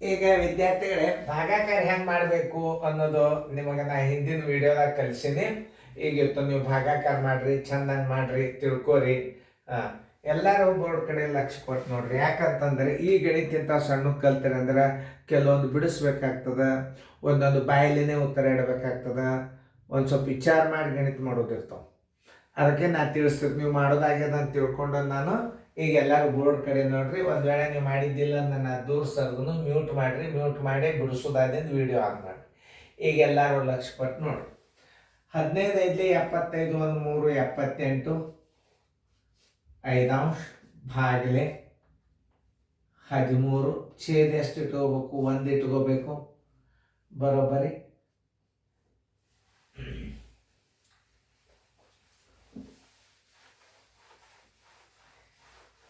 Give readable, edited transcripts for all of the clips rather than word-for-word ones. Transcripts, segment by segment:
ಈಗ ವಿದ್ಯಾರ್ಥಿಗಳೇ ಭಾಗಾಕಾರ ಹೆಂಗ್ ಮಾಡಬೇಕು ಅನ್ನೋದು ನಿಮಗೆ ನಾ ಹಿಂದಿನ ವಿಡಿಯೋದಾಗ ಕಲಿಸೀನಿ. ಈಗ ಇವತ್ತು ನೀವು ಭಾಗಾಕಾರ ಮಾಡ್ರಿ, ಚಂದಂಗೆ ಮಾಡ್ರಿ, ತಿಳ್ಕೊರಿ. ಎಲ್ಲರೂ ಬೋರ್ಡ್ ಕಡೆ ಲಕ್ಷ್ಯ ಕೊಟ್ಟು ನೋಡ್ರಿ. ಯಾಕಂತಂದ್ರೆ ಈ ಗಣಿತ ಸಣ್ಣ ಕಲ್ತೀರಿ ಅಂದ್ರೆ ಕೆಲವೊಂದು ಬಿಡಿಸ್ಬೇಕಾಗ್ತದ, ಒಂದೊಂದು ಬಾಯಲ್ಲಿನೇ ಉತ್ತರ ಇಡಬೇಕಾಗ್ತದ, ಒಂದು ಸ್ವಲ್ಪ ವಿಚಾರ ಮಾಡಿ ಗಣಿತ ಮಾಡೋದಿರ್ತಾವ. ಅದಕ್ಕೆ ನಾ ತಿಳಿಸ್ತೀನಿ. ನೀವು ಮಾಡೋದಾಗ್ಯದ ಅಂತ ತಿಳ್ಕೊಂಡು ನಾನು ಈಗ ಎಲ್ಲರೂ ಬೋರ್ಡ್ ಕಡೆ ನೋಡ್ರಿ. ಒಂದು ವೇಳೆ ನೀವು ಮಾಡಿದ್ದಿಲ್ಲ ನನ್ನ ದೂರ ಸರ್ದು ಮ್ಯೂಟ್ ಮಾಡಿರಿ, ಮ್ಯೂಟ್ ಮಾಡಿ ಬಿಡಿಸೋದಾದಿಂದ ವಿಡಿಯೋ ಆನ್ ಮಾಡಿ. ಈಗ ಎಲ್ಲರೂ ಲಕ್ಷ್ಯ ಕೊಟ್ಟು ನೋಡ್ರಿ. 15 5 75 1 3 78 5 ಭಾಗಲೆ 13 ಛೇದ ಎಷ್ಟು ಇಟ್ಕೋಬೇಕು? 1 ಇಟ್ಕೋಬೇಕು. ಬರೋಬ್ಬರಿ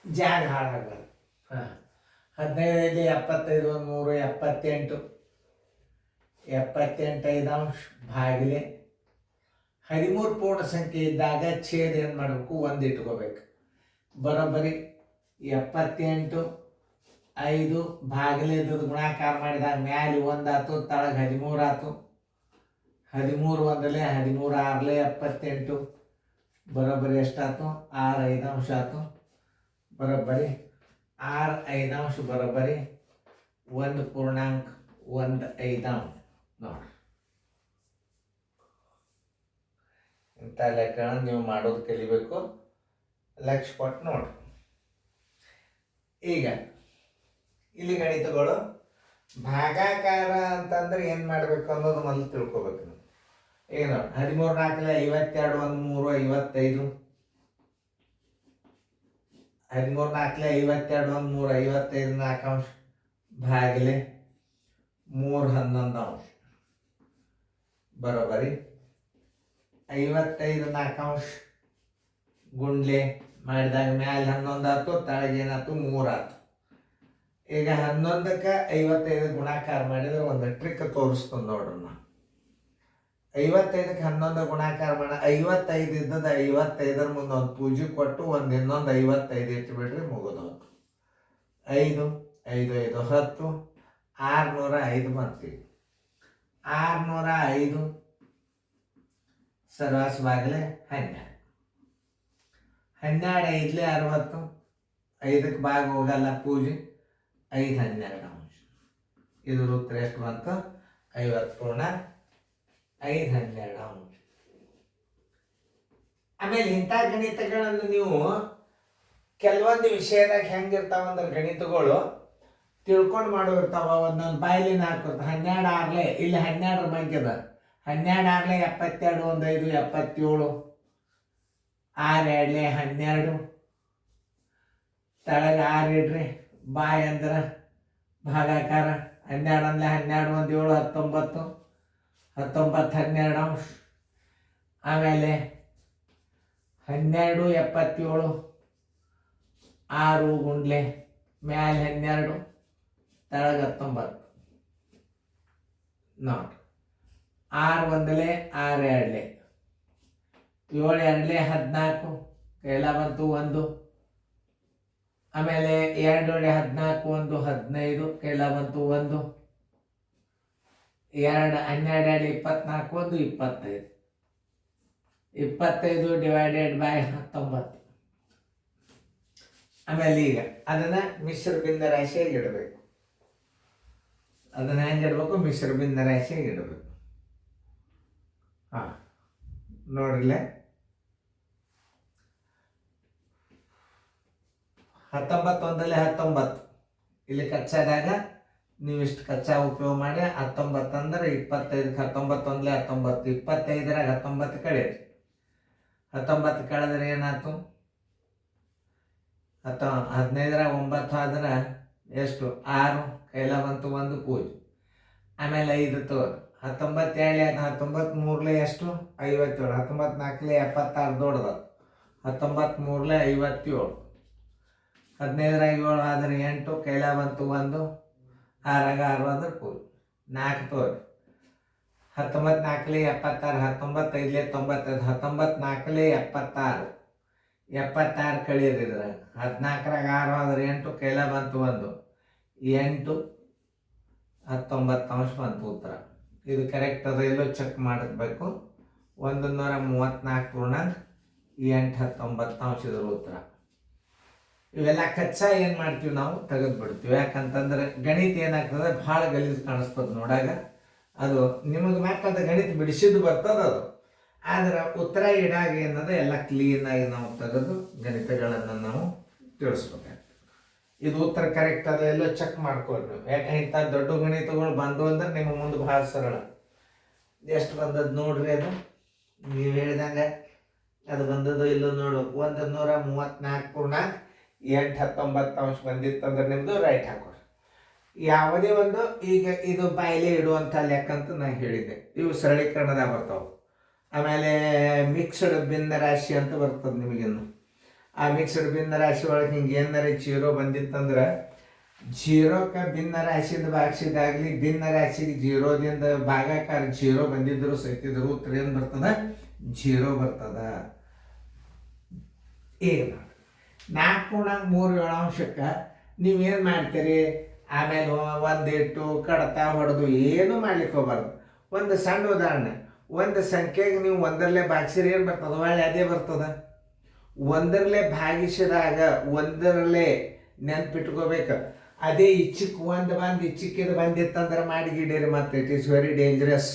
ಜಾಗ ಹಾಳಾಗಲ್ಲ. 15 75 1 3 78 5 ಭಾಗಿಲೆ 13 ಪೂರ್ಣ ಸಂಖ್ಯೆ ಇದ್ದಾಗ ಛೇದ ಏನು ಮಾಡಬೇಕು? 1 ಇಟ್ಕೋಬೇಕು. ಬರೋಬ್ಬರಿ 78 5 ಭಾಗಿಲೆ ಗುಣಾಕಾರ ಮಾಡಿದಾಗ ಮ್ಯಾಲೆ 1 ಆಯ್ತು, ತಳಗೆ 13 ಆಯ್ತು. 13 1 13 6 78 ಬರೋಬ್ಬರಿ ಎಷ್ಟಾಯ್ತು? 6 5 ಆಯ್ತು. ಬರೋಬ್ಬರಿ 6 5 ಬರೋಬ್ಬರಿ 1.15 ನೋಡ್ರಿ. ಇಂಥ ಲೆಕ್ಕಗಳನ್ನು ನೀವು ಮಾಡೋದು ಕಲಿಬೇಕು. ಲಕ್ಷ್ಯ ಕೊಟ್ಟು ನೋಡ್ರಿ. ಈಗ ಇಲ್ಲಿ ಗಣಿತಗಳು ಭಾಗಾಕಾರ ಅಂತಂದ್ರೆ ಏನು ಮಾಡಬೇಕು ಅನ್ನೋದು ಮೊದಲು ತಿಳ್ಕೊಬೇಕು ನೀವು. ಈಗ ನೋಡಿ 13 4 52 1 3 55 13 4 52 1 3 55 4 ಭಾಗಿಲೆ 3 11 ಬರೋಬ್ಬರಿ 55 4 ಗುಂಡ್ಲೆ ಮಾಡಿದಾಗ ಮ್ಯಾಲೆ 11 ಆಯ್ತು, ತಳಗೆ ಏನಾಯ್ತು? 3 ಆಯ್ತು. ಈಗ 11ಕ್ಕೆ 55 ಗುಣಾಕಾರ ಮಾಡಿದ್ರೆ ಒಂದು ಟ್ರಿಕ್ ತೋರಿಸ್ತು ನೋಡ್ರಿ. ನಾ 55ಕ್ಕೆ 11 ಗುಣಾಕಾರ ಮಾಡ 55 ಇದ್ದದ 55 ಮುಂದೆ ಒಂದು ಪೂಜೆ ಕೊಟ್ಟು ಇನ್ನೊಂದು 55 ಇಟ್ಬಿಡ್ರಿ, ಮುಗಿದೋದು. 5 5 5 10 605 ಬರ್ತೀವಿ. 605 ಸರ್ವಾಸ ಬಾಗಿಲೆ 12 12 5 60 5ಕ್ಕೆ ಭಾಗ ಹೋಗಲ್ಲ ಪೂಜೆ. 5 12 ಇದ್ರ ಉತ್ತರ ಎಷ್ಟು ಬಂತು? 50.5 12. ಆಮೇಲೆ ಇಂಥ ಗಣಿತಗಳನ್ನು ನೀವು ಕೆಲವೊಂದು ವಿಷಯದಾಗ ಹೆಂಗಿರ್ತಾವಂದ್ರೆ ಗಣಿತಗಳು ತಿಳ್ಕೊಂಡು ಮಾಡೋ ಇರ್ತಾವ. ಒಂದೊಂದು ಬಾಯಿಲಿನ ಹಾಕಿರ್ತಾವ. 12 6 ಇಲ್ಲಿ 12 ಬಗ್ಗೆ ಅದ. 12 6 72 1 5 77 6 2 12 ತಳಗ 6 ಇಡ್ರಿ. ಬಾಯಿ ಅಂದ್ರೆ ಭಾಗಾಕಾರ 12 1 1 7 19 19 12. ಆಮೇಲೆ 12 77 6 ಗುಂಡ್ಲೆ ಮ್ಯಾಲೆ 12 ತಳಗ 19 ನೋಡಿ. 6 1 6 2 7 2 14 ಕೈಲ ಬಂತು 1. ಆಮೇಲೆ 2 14 1 15 ಕೈಲ ಬಂತು 1. 2 12 24 1 25 25 ಡಿವೈಡೆಡ್ ಬೈ 19. ಆಮೇಲೆ ಈಗ ಅದನ್ನ ಮಿಶ್ರ ಭಿನ್ನ ರಾಶಿಯಾಗಿ ಇಡಬೇಕು. ಅದನ್ನ ಹೆಂಗಿಡ್ಬೇಕು? ಮಿಶ್ರ ಭಿನ್ನ ರಾಶಿಯಾಗಿ ಇಡಬೇಕು. ನೋಡ್ರಿಲೆ 19 1 19 ಇಲ್ಲಿ ಕಚ್ಚಾದಾಗ ನೀವು ಇಷ್ಟು ಕಚ್ಚಾ ಉಪಯೋಗ ಮಾಡಿ 19 ಅಂದ್ರೆ 25 19 1 19 25ರಾಗ 19 ಕಳೆಯಿರಿ. 19 ಕಳೆದ್ರೆ ಏನಾಯ್ತು? 15ರಾಗ 9 ಆದ್ರೆ ಎಷ್ಟು? 6 ಕೈಲ ಬಂತು 1 ಪೂಜೆ. ಆಮೇಲೆ 5 ತೋರಿ. 19 2 19 3 ಎಷ್ಟು? 57. 19 4 76 ದೊಡ್ಡದ. 19 3 57. 15ರಾಗ 7 ಆದ್ರೆ 8 ಕೈಲ ಬಂತು 1. 6ರಾಗ 6 ಅಂದ್ರೆ ಪೂಜೆ. 4 ತೋರಿ. 19 4 76 19 5 95 19 4 76 76 ಕಳೀರಿದ್ರೆ 14ರಾಗ 6 ಆದ್ರೆ 8 ಕೈಲ ಬಂತು 1. 8 19 ಬಂತು ಉತ್ತರ. ಇದು ಕರೆಕ್ಟ್ ಅದ ಎಲ್ಲೋ ಚೆಕ್ ಮಾಡಬೇಕು. 134.819 ಇದರ ಉತ್ತರ. ಇವೆಲ್ಲ ಕಚ್ಚಾ ಏನು ಮಾಡ್ತೀವಿ ನಾವು ತೆಗೆದು ಬಿಡ್ತೀವಿ. ಯಾಕಂತಂದ್ರೆ ಗಣಿತ ಏನಾಗ್ತದೆ ಭಾಳ ಗಲೀಜು ಕಾಣಿಸ್ತದೆ ನೋಡಾಗ. ಅದು ನಿಮಗೆ ಮಾತ್ರ ಅದು ಗಣಿತ ಬಿಡಿಸಿದ್ದು ಬರ್ತದೆ ಅದು. ಆದ್ರೆ ಉತ್ತರ ಇಡಾಗ ಏನದ ಎಲ್ಲ ಕ್ಲೀನಾಗಿ ನಾವು ತೆಗೆದು ಗಣಿತಗಳನ್ನು ನಾವು ತಿಳಿಸ್ಬೇಕಾಗ್ತದೆ. ಇದು ಉತ್ತರ ಕರೆಕ್ಟ್ ಅದ ಎಲ್ಲೋ ಚೆಕ್ ಮಾಡ್ಕೊಳ್ರಿ ನೀವು. ಯಾಕೆ ಇಂಥ ದೊಡ್ಡ ಗಣಿತಗಳು ಬಂದು ಅಂದ್ರೆ ನಿಮ್ಮ ಮುಂದೆ ಭಾಳ ಸರಳ. ಎಷ್ಟು ಬಂದದ್ದು ನೋಡ್ರಿ. ಅದು ನೀವು ಹೇಳಿದಂಗೆ ಅದು ಬಂದದ್ದು ಇಲ್ಲೋ ನೋಡು. 134.819 ಬಂದಿತ್ತಂದ್ರೆ ನಿಮ್ಮದು ರೈಟ್ ಹಾಕೋರಿ. ಯಾವುದೇ ಒಂದು ಈಗ ಇದು ಬಾಯಿಲೆ ಇಡುವಂಥ ಲೆಕ್ಕ ಅಂತ ನಾನು ಹೇಳಿದ್ದೆ. ಇವು ಸರಳೀಕರಣದಾಗ ಬರ್ತಾವೆ. ಆಮೇಲೆ ಮಿಕ್ಸ್ಡ್ ಭಿನ್ನ ರಾಶಿ ಅಂತ ಬರ್ತದೆ ನಿಮಗಿನ್ನು. ಆ ಮಿಕ್ಸ್ಡ್ ಭಿನ್ನ ರಾಶಿ ಒಳಗೆ ಹಿಂಗೆ ಏನಾರ ಜೀರೋ ಬಂದಿತ್ತಂದ್ರೆ ಜೀರೋಕ್ಕೆ ಭಿನ್ನ ರಾಶಿಯಿಂದ ಭಾಗಿಸಿದಾಗಲಿ ಭಿನ್ನ ರಾಶಿಗೆ ಜೀರೋದಿಂದ ಭಾಗಾಕಾರ ಜೀರೋ ಬಂದಿದ್ರು ಸಹಿತಿದ್ರು ಉತ್ತರ ಏನು ಬರ್ತದ? ಜೀರೋ ಬರ್ತದ. ಈಗ 4.37 ನೀವೇನು ಮಾಡ್ತೀರಿ? ಆಮೇಲೆ ಒಂದಿಟ್ಟು ಕಡತ ಹೊಡೆದು ಏನು ಮಾಡ್ಲಿಕ್ಕೆ ಹೋಗ್ಬಾರ್ದು. ಒಂದು ಸಣ್ಣ ಉದಾಹರಣೆ, ಒಂದು ಸಂಖ್ಯೆಗೆ ನೀವು ಒಂದರಲ್ಲೇ ಭಾಗಿಸಿದ್ರೆ ಏನು ಬರ್ತದೆ? ಒಳ್ಳೆ ಅದೇ ಬರ್ತದೆ. ಒಂದರಲ್ಲೇ ಭಾಗಿಸಿದಾಗ ಒಂದರಲ್ಲೇ ನೆನ್ಪಿಟ್ಕೋಬೇಕು. ಅದೇ ಇಚ್ಚಿಕ್ ಒಂದು ಬಂದು ಇಚ್ಚಿಕ್ಕಿದು ಬಂದಿತ್ತಂದ್ರೆ ಮಾಡಿಗಿಡೀರಿ. ಮತ್ತೆ ಇಟ್ ಈಸ್ ವೆರಿ ಡೇಂಜರಸ್.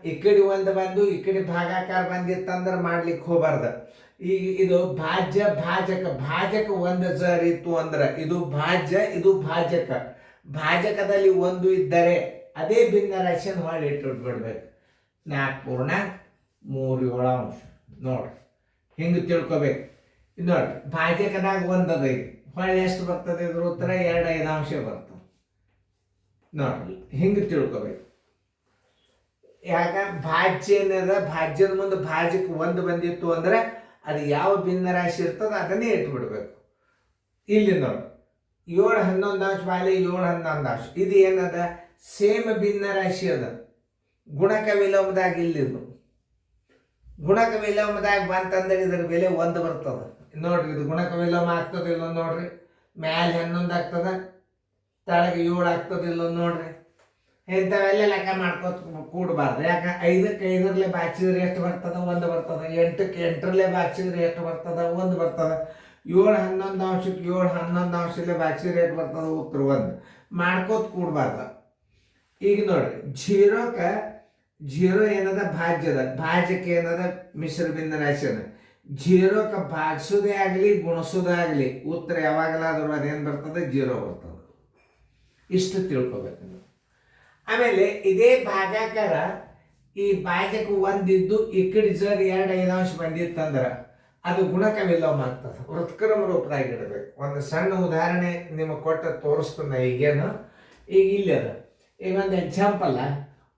ಈ ಕಡೆ ಒಂದು ಬಂದು ಈ ಕಡೆ ಭಾಗಾಕಾರ ಬಂದಿತ್ತಂದ್ರೆ ಮಾಡ್ಲಿಕ್ಕೆ ಹೋಗ್ಬಾರ್ದು. ಈಗ ಇದು ಭಾಜ್ಯ ಭಾಜಕ. ಭಾಜಕ ಒಂದು ಜರ್ ಇತ್ತು ಅಂದ್ರೆ ಇದು ಭಾಜ್ಯ, ಇದು ಭಾಜಕ. ಭಾಜಕದಲ್ಲಿ ಒಂದು ಇದ್ದರೆ ಅದೇ ಭಿನ್ನ ರಾಶಿಯನ್ನು ಹೊಳ್ಳಿ ಇಟ್ಬಿಡ್ಬೇಕು. 4.37 ನೋಡ್ರಿ, ಹಿಂಗೆ ತಿಳ್ಕೊಬೇಕು. ನೋಡಿ, ಭಾಜಕದಾಗ ಒಂದದ ಈಗ ಹೊಳ್ಳಿ ಎಷ್ಟು ಬರ್ತದೆ? ಇದ್ರ ಉತ್ತರ 2.5 ಬರ್ತದೆ. ನೋಡಿ, ಹಿಂಗೆ ತಿಳ್ಕೊಬೇಕು. ಯಾಕ ಭಾಜ್ಯ ಏನದ? ಭಾಜ್ಯದ ಮುಂದೆ ಭಾಜಕ ಒಂದು ಬಂದಿತ್ತು ಅಂದ್ರೆ ಅದು ಯಾವ ಭಿನ್ನ ರಾಶಿ ಇರ್ತದೆ ಅದನ್ನೇ ಇಟ್ಬಿಡ್ಬೇಕು. ಇಲ್ಲಿ ನೋಡಿ, 7.11 ಬಾಲಿ 7.11. ಇದು ಏನದ? ಸೇಮ್ ಭಿನ್ನ ರಾಶಿ ಅದ. ಗುಣಕ ವಿಲೋಮದಾಗ ಇಲ್ಲಿದು ಗುಣಕ ವಿಲೋಮದಾಗ ಬಂತಂದ್ರೆ ಇದ್ರ ಬೆಲೆ 1 ಬರ್ತದೆ. ನೋಡ್ರಿ, ಇದು ಗುಣಕ ವಿಲೋಮ ಆಗ್ತದೆ ಇಲ್ಲ ನೋಡ್ರಿ. ಮ್ಯಾಲೆ 11 ಆಗ್ತದ, ತಳಗೆ 7 ಆಗ್ತದೆ ಇಲ್ಲ ನೋಡ್ರಿ. ಇಂಥವೆಲ್ಲ ಲೆಕ್ಕ ಮಾಡ್ಕೋತ ಕೂಡಬಾರ್ದು. ಯಾಕೆ? 5ಕ್ಕೆ 5ರಲ್ಲೇ ಬಾಚಿದ್ರೆ ಎಷ್ಟು ಬರ್ತದೆ? 1 ಬರ್ತದೆ. 8ಕ್ಕೆ 8ರಲ್ಲೇ ಬಾಚಿದ್ರೆ ಎಷ್ಟು ಬರ್ತದೆ? 1 ಬರ್ತದೆ. 7.11 7.11 ಬಾಚಿದ್ರೆ ಎಷ್ಟು ಬರ್ತದೆ? ಉತ್ತರ 1. ಮಾಡ್ಕೋತ ಕೂಡಬಾರ್ದು. ಈಗ ನೋಡ್ರಿ, ಜೀರೋ ಏನದ? ಭಾಜ್ಯದ. ಭಾಜ್ಯಕ್ಕೆ ಏನದ? ಮಿಶ್ರ ಭಿನ್ನ ರಾಶಿ ಅದ. ಜೀರೋಕ್ಕೆ ಭಾಗಿಸೋದೇ ಆಗಲಿ ಗುಣಿಸೋದೇ ಆಗಲಿ ಉತ್ತರ ಯಾವಾಗಲಾದರೂ ಅದೇನು ಬರ್ತದೆ? ಜೀರೋ ಬರ್ತದೆ. ಇಷ್ಟು ತಿಳ್ಕೊಬೇಕು. ಆಮೇಲೆ ಇದೇ ಭಾಗಾಕಾರ ಈ ಭಾಜಕ ಒಂದಿದ್ದು ಈ ಕಡೆ ಜರ್ 2.5 ಬಂದಿತ್ತಂದ್ರೆ ಅದು ಗುಣಕ ವಿಲೋಮ ಆಗ್ತದೆ. ವೃತ್ಕರ್ಮ ರೂಪದಾಗ ಇಡಬೇಕು. ಒಂದು ಸಣ್ಣ ಉದಾಹರಣೆ ನಿಮಗೆ ಕೊಟ್ಟು ತೋರಿಸ್ತಾನೆ ಈಗೇನು. ಈಗ ಇಲ್ಲಿ ಅದ. ಈಗ ಒಂದು ಎಕ್ಸಾಂಪಲ್,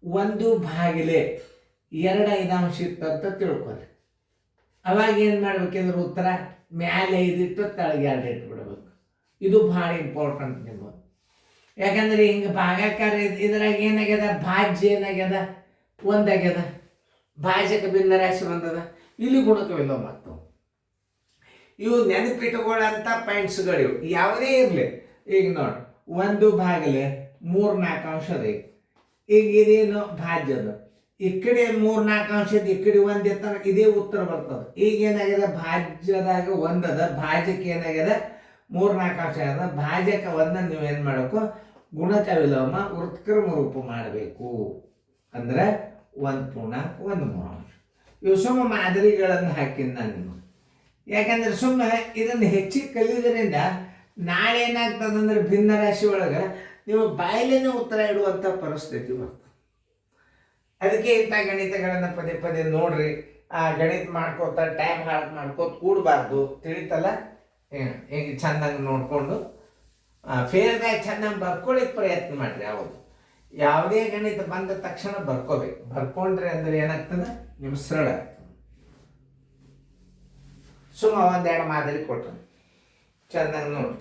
1/2 ಇತ್ತಂತ ತಿಳ್ಕೊರಿ. ಅವಾಗ ಏನು ಮಾಡ್ಬೇಕಂದ್ರೆ ಉತ್ತರ ಮ್ಯಾಲೆ 5 ಇಟ್ಟು ತಳಗೆ 2 ಇಟ್ಬಿಡ್ಬೇಕು. ಇದು ಭಾಳ ಇಂಪಾರ್ಟೆಂಟ್ ನಿಮಗೆ. ಯಾಕಂದ್ರೆ ಹಿಂಗೆ ಭಾಗಾಕಾರ ಇದ್ರಾಗ ಏನಾಗ್ಯದ? ಭಾಜ್ಯ ಏನಾಗ್ಯದ? 1 ಆಗ್ಯದ. ಭಾಜಕ ಭಿನ್ನ ರಾಶಿ ಬಂದದ. ಇಲ್ಲಿ ಗುಣಕ ವಿಲೋಮ ಆಗ್ತವೆ. ಇವು ನೆನಪಿಟ್ಟುಕೊಳ್ಳಂಥ ಪಾಯಿಂಟ್ಸ್ಗಳಿವು ಯಾವುದೇ ಇರಲಿ. ಈಗ ನೋಡಿ, 1/3-4 ಅದ. ಈಗ ಇದೇನು? ಭಾಜ್ಯದ. ಈ ಕಡೆ 3-4 ಈ ಕಡೆ 1 ಇತ್ತಂದ್ರೆ ಇದೇ ಉತ್ತರ ಬರ್ತದೆ. ಈಗ ಏನಾಗ್ಯದ? ಭಾಜ್ಯದಾಗ 1 ಅದ, ಭಾಜಕ ಏನಾಗ್ಯದ? 3-4 ಅದ. ಭಾಜಕ 1 ನೀವೇನು ಮಾಡಬೇಕು? ಗುಣಕ ವಿಲೋಮ ವೃತ್ಕರ್ಮ ರೂಪ ಮಾಡಬೇಕು. ಅಂದ್ರೆ 1.13. ಇವು ಸುಮ್ಮ ಮಾದರಿಗಳನ್ನು ಹಾಕಿನ ನಾನು ನಿಮಗೆ. ಯಾಕಂದ್ರೆ ಸುಮ್ಮನೆ ಇದನ್ನು ಹೆಚ್ಚಿಗೆ ಕಲಿಯೋದ್ರಿಂದ ನಾಳೆ ಏನಾಗ್ತದಂದ್ರೆ ಭಿನ್ನ ರಾಶಿ ಒಳಗೆ ನೀವು ಬಾಯಿಲೇನೆ ಉತ್ತರ ಇಡುವಂಥ ಪರಿಸ್ಥಿತಿ ಬರ್ತದೆ. ಅದಕ್ಕೆ ಇಂಥ ಗಣಿತಗಳನ್ನು ಪದೇ ಪದೇ ನೋಡ್ರಿ. ಆ ಗಣಿತ ಮಾಡ್ಕೋತ ಟೈಮ್ ಹಾಳು ಮಾಡ್ಕೋತ ಕೂಡಬಾರ್ದು. ತಿಳಿತಲ್ಲ? ಈಗ ಚೆಂದಾಗಿ ನೋಡಿಕೊಂಡು ಫೇರ್ದಾಗ ಚೆನ್ನಾಗಿ ಬರ್ಕೊಳ್ಳಿಕ್ಕೆ ಪ್ರಯತ್ನ ಮಾಡಿರಿ. ಯಾವುದೇ ಗಣಿತ ಬಂದ ತಕ್ಷಣ ಬರ್ಕೋಬೇಕು. ಬರ್ಕೊಂಡ್ರಿ ಅಂದ್ರೆ ಏನಾಗ್ತದೆ? ನಿಮ್ಗೆ ಸರಳ ಆಗ್ತದೆ. ಸುಮ್ಮ 1-2 ಮಾದರಿ ಕೊಟ್ಟರು, ಚೆಂದಾಗಿ ನೋಡಿ.